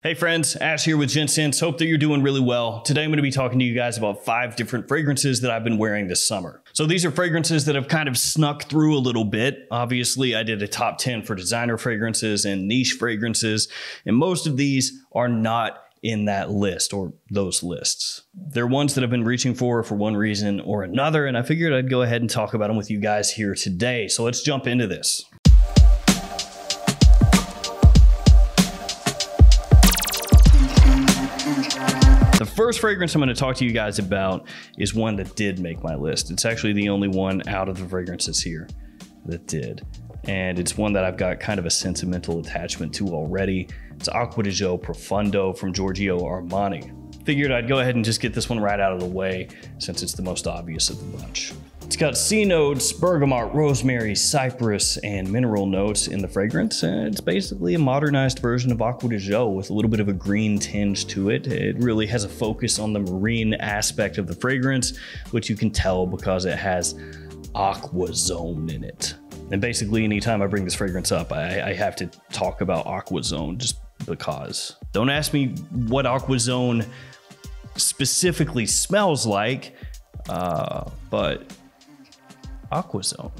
Hey friends, Ash here with Gents. Hope that you're doing really well. Today I'm going to be talking to you guys about 5 different fragrances that I've been wearing this summer. So these are fragrances that have kind of snuck through a little bit. Obviously, I did a top 10 for designer fragrances and niche fragrances, and most of these are not in that list or those lists. They're ones that I've been reaching for one reason or another, and I figured I'd go ahead and talk about them with you guys here today. So let's jump into this. The first fragrance I'm going to talk to you guys about is one that did make my list. It's actually the only one out of the fragrances here that did. And it's one that I've got kind of a sentimental attachment to already. It's Acqua di Gio Profundo from Giorgio Armani. Figured I'd go ahead and just get this one right out of the way since it's the most obvious of the bunch. It's got C notes, bergamot, rosemary, cypress, and mineral notes in the fragrance. And it's basically a modernized version of Acqua di Gio with a little bit of a green tinge to it. It really has a focus on the marine aspect of the fragrance, which you can tell because it has aqua zone in it. And basically anytime I bring this fragrance up, I have to talk about aqua zone just because. Don't ask me what aqua zone specifically smells like, but aqua zone.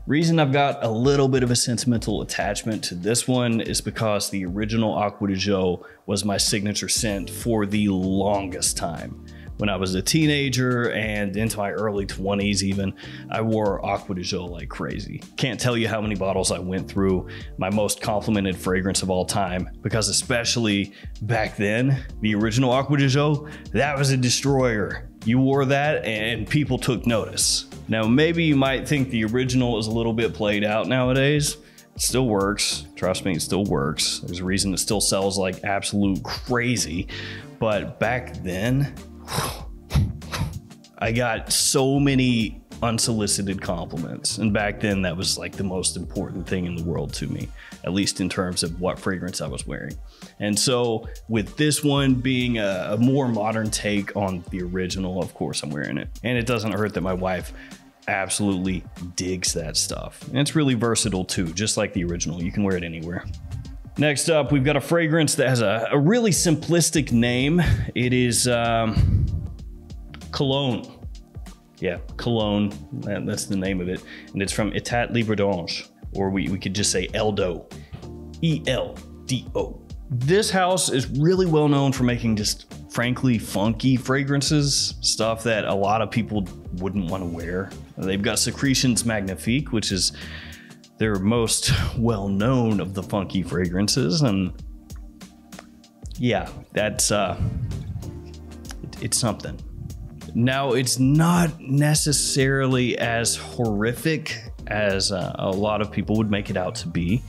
Reason I've got a little bit of a sentimental attachment to this one is because the original Acqua di Gio was my signature scent for the longest time. When I was a teenager and into my early 20s even, I wore Acqua di Gio like crazy. Can't tell you how many bottles I went through. My most complimented fragrance of all time, because especially back then, the original Acqua di Gio, that was a destroyer. You wore that and people took notice. Now, maybe you might think the original is a little bit played out nowadays. It still works. Trust me, it still works. There's a reason it still sells like absolute crazy. But back then, I got so many unsolicited compliments. And back then, that was like the most important thing in the world to me, at least in terms of what fragrance I was wearing. And so with this one being a more modern take on the original, of course I'm wearing it. And it doesn't hurt that my wife absolutely digs that stuff. And it's really versatile too, just like the original. You can wear it anywhere. Next up, we've got a fragrance that has a really simplistic name. It is Cologne. Yeah, Cologne, that's the name of it. And it's from Etat Libre d'Ange, or we could just say Eldo, E-L-D-O. This house is really well known for making just frankly funky fragrances, stuff that a lot of people wouldn't want to wear. They've got Secretions Magnifique, which is their most well-known of the funky fragrances, and yeah, that's it's something. Now, it's not necessarily as horrific as a lot of people would make it out to be,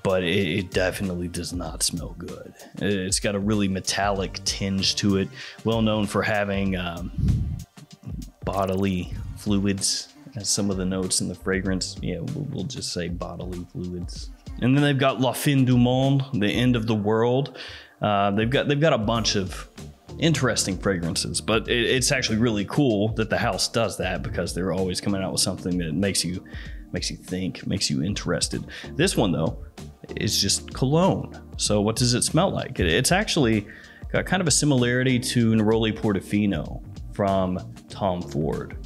but it definitely does not smell good. It's got a really metallic tinge to it, well known for having bodily fluids as some of the notes in the fragrance. Yeah, we'll just say bodily fluids. And then they've got La Fin du Monde, the end of the world. They've got a bunch of interesting fragrances, but it's actually really cool that the house does that because they're always coming out with something that makes you think, makes you interested. This one though is just cologne. So what does it smell like? It's actually got kind of a similarity to Neroli Portofino from Tom Ford.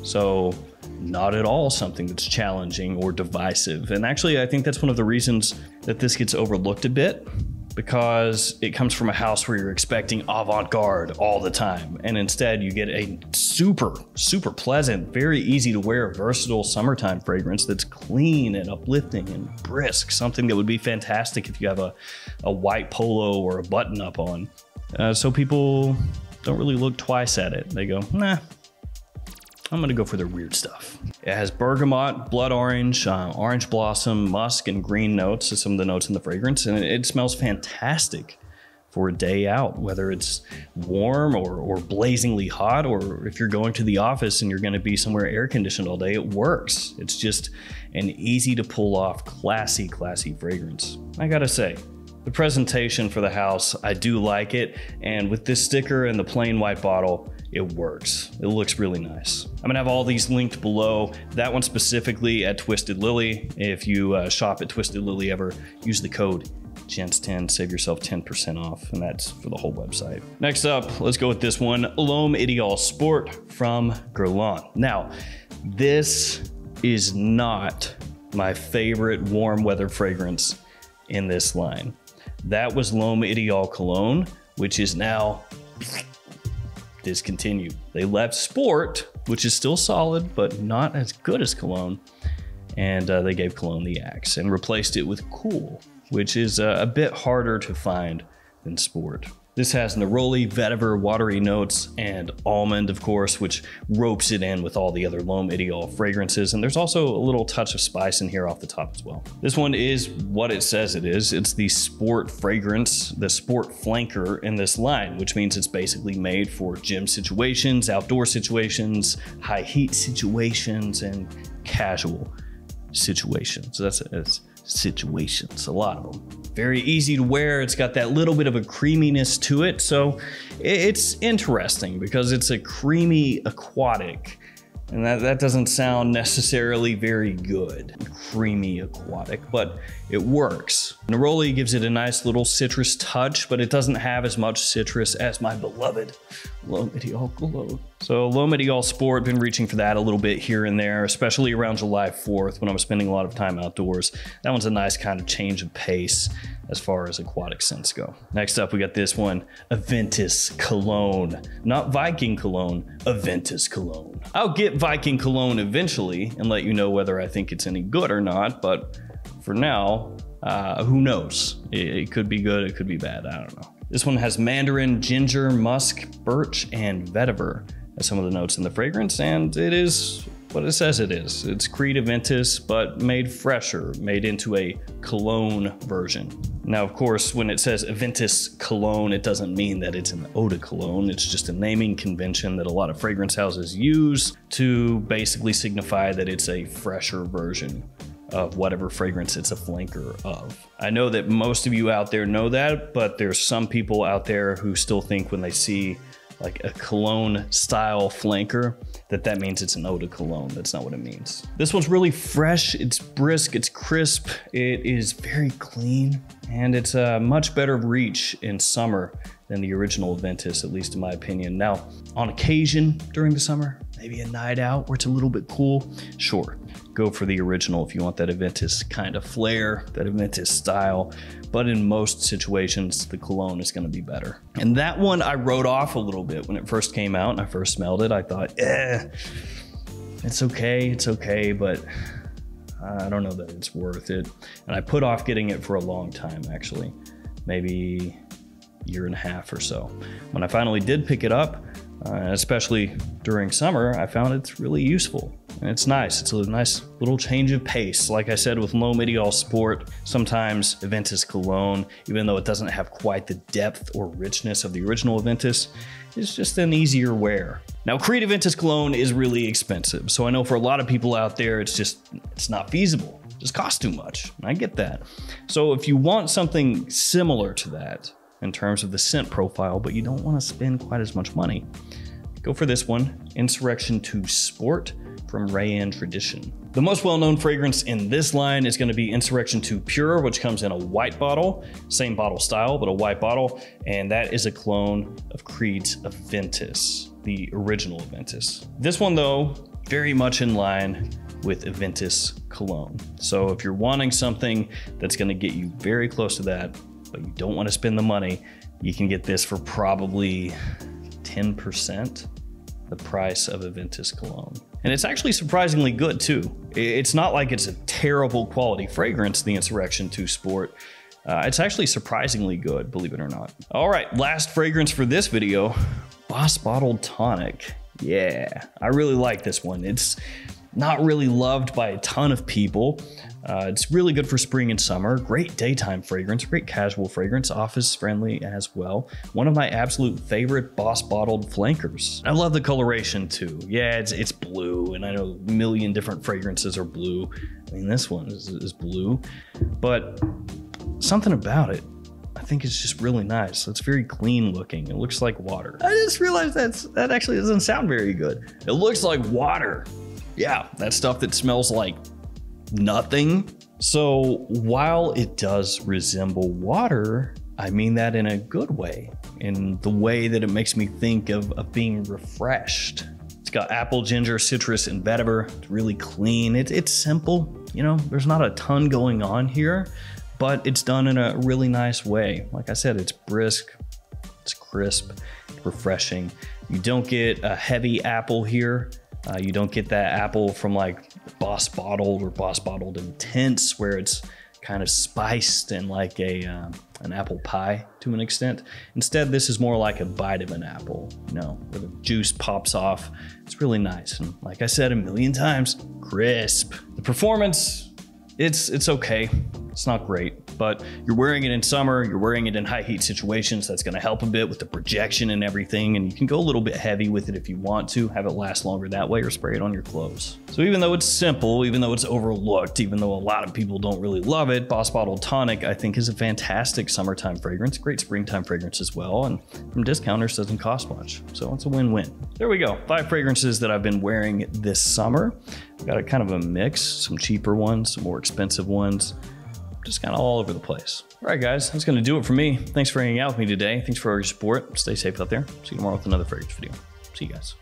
So not at all something that's challenging or divisive. And actually, I think that's one of the reasons that this gets overlooked a bit, because it comes from a house where you're expecting avant-garde all the time. And instead you get a super, super pleasant, very easy to wear, versatile summertime fragrance that's clean and uplifting and brisk. Something that would be fantastic if you have a white polo or a button up on. So people don't really look twice at it. They go, nah, I'm gonna go for their weird stuff. It has bergamot, blood orange, orange blossom, musk, and green notes as some of the notes in the fragrance, and it smells fantastic for a day out, whether it's warm or blazingly hot, or if you're going to the office and you're gonna be somewhere air conditioned all day, it works. It's just an easy to pull off, classy fragrance. I gotta say, the presentation for the house, I do like it, and with this sticker and the plain white bottle, it works. It looks really nice. I'm gonna have all these linked below. That one specifically at Twisted Lily. If you shop at Twisted Lily ever, use the code Gents 10, save yourself 10% off, and that's for the whole website. Next up, let's go with this one, L'Homme Ideal Sport from Guerlain. Now, this is not my favorite warm weather fragrance in this line. That was L'Homme Ideal Cologne, which is now discontinued. They left Sport, which is still solid, but not as good as Cologne. And they gave Cologne the axe and replaced it with Cool, which is a bit harder to find than Sport. This has neroli, vetiver, watery notes, and almond, of course, which ropes it in with all the other L'Homme Ideal fragrances. And there's also a little touch of spice in here off the top as well. This one is what it says it is. It's the Sport fragrance, the Sport flanker in this line, which means it's basically made for gym situations, outdoor situations, high heat situations, and casual situations. So that's situations, a lot of them. Very easy to wear. It's got that little bit of a creaminess to it. So it's interesting because it's a creamy aquatic, and that doesn't sound necessarily very good. Creamy aquatic, but it works. Neroli gives it a nice little citrus touch, but it doesn't have as much citrus as my beloved L'Homme Ideal Cologne. So L'Homme Ideal Sport, been reaching for that a little bit here and there, especially around July 4th when I'm spending a lot of time outdoors. That one's a nice kind of change of pace as far as aquatic scents go. Next up, we got this one, Aventus Cologne. Not Viking Cologne, Aventus Cologne. I'll get Viking Cologne eventually and let you know whether I think it's any good or not, but for now, who knows? It could be good, it could be bad, I don't know. This one has mandarin, ginger, musk, birch, and vetiver as some of the notes in the fragrance, and it is what it says it is. It's Creed Aventus, but made fresher, made into a cologne version. Now, of course, when it says Aventus Cologne, it doesn't mean that it's an Eau de Cologne. It's just a naming convention that a lot of fragrance houses use to basically signify that it's a fresher version of whatever fragrance it's a flanker of. I know that most of you out there know that, but there's some people out there who still think when they see like a cologne style flanker, that means it's an Eau de Cologne. That's not what it means. This one's really fresh, it's brisk, it's crisp, it is very clean, and it's a much better reach in summer than the original Aventus, at least in my opinion. Now, on occasion during the summer, maybe a night out where it's a little bit cool, sure, go for the original if you want that Aventus kind of flair, that Aventus style. But in most situations, the cologne is gonna be better. And that one I wrote off a little bit when it first came out and I first smelled it. I thought, it's okay, but I don't know that it's worth it. And I put off getting it for a long time, actually, maybe a year and a half or so. When I finally did pick it up, especially during summer, I found it's really useful. And it's nice. It's a nice little change of pace. Like I said, with L'Homme Ideal Sport, sometimes Aventus Cologne, even though it doesn't have quite the depth or richness of the original Aventus, it's just an easier wear. Now, Creed Aventus Cologne is really expensive. So I know for a lot of people out there, it's not feasible. It just costs too much. I get that. So if you want something similar to that in terms of the scent profile, but you don't want to spend quite as much money, go for this one, Insurrection 2 Sport from Rayan Tradition. The most well-known fragrance in this line is going to be Insurrection 2 Pure, which comes in a white bottle, same bottle style, but a white bottle, and that is a clone of Creed's Aventus, the original Aventus. This one, though, very much in line with Aventus Cologne. So if you're wanting something that's going to get you very close to that, but you don't want to spend the money, you can get this for probably 10% the price of Aventus Cologne. And it's actually surprisingly good too. It's not like it's a terrible quality fragrance, the Insurrection 2 Sport. It's actually surprisingly good, believe it or not. All right, last fragrance for this video, Boss Bottled Tonic. Yeah, I really like this one. It's not really loved by a ton of people. It's really good for spring and summer. Great daytime fragrance, great casual fragrance, office friendly as well. One of my absolute favorite Boss Bottled flankers. I love the coloration too. Yeah, it's blue, and I know a million different fragrances are blue. I mean, this one is blue, but something about it, I think it's just really nice. It's very clean looking. It looks like water. I just realized that actually doesn't sound very good. It looks like water. Yeah, that stuff that smells like nothing So while it does resemble water, I mean that in a good way, in the way that it makes me think of being refreshed. It's got apple, ginger, citrus, and vetiver. It's really clean. It's simple. You know, there's not a ton going on here, but it's done in a really nice way. Like I said, it's brisk, it's crisp, it's refreshing. You don't get a heavy apple here. You don't get that apple from like Boss Bottled or Boss Bottled Intense, where it's kind of spiced and like an apple pie to an extent. Instead, this is more like a bite of an apple, you know, where the juice pops off. It's really nice. And like I said a million times, crisp. The performance, it's okay. It's not great, but you're wearing it in summer, you're wearing it in high heat situations. That's gonna help a bit with the projection and everything. And you can go a little bit heavy with it if you want to, have it last longer that way, or spray it on your clothes. So even though it's simple, even though it's overlooked, even though a lot of people don't really love it, Boss Bottled Tonic, I think, is a fantastic summertime fragrance, great springtime fragrance as well. And from discounters, doesn't cost much. So it's a win-win. There we go. 5 fragrances that I've been wearing this summer. I've got a kind of a mix, some cheaper ones, some more expensive ones, just kind of all over the place. All right, guys, that's gonna do it for me. Thanks for hanging out with me today. Thanks for all your support. Stay safe out there. See you tomorrow with another fragrance video. See you guys.